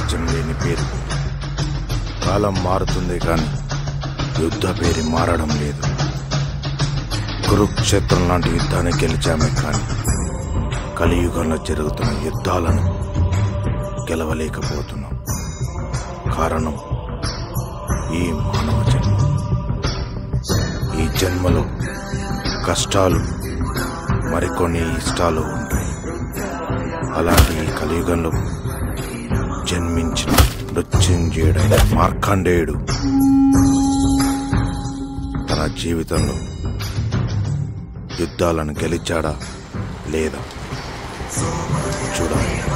సామర్థ్యం లేని పేరు. కాలం మారుతుంది కానీ యుద్ధ పేరు మారడం లేదు. కురుక్షేత్రం లాంటి యుద్ధాన్ని గెలిచామే కానీ కలియుగంలో జరుగుతున్న యుద్ధాలను గెలవలేకపోతున్నాం. కారణం ఈ మానవ జన్మ. ఈ జన్మలో కష్టాలు మరికొన్ని ఇష్టాలు ఉంటాయి. అలాంటి ఈ కలియుగంలో జన్మించిన మృత్యుంజయుడైన మార్కండేయుడు తన జీవితంలో యుద్ధాలను గెలిచాడా లేదా చూడాలి.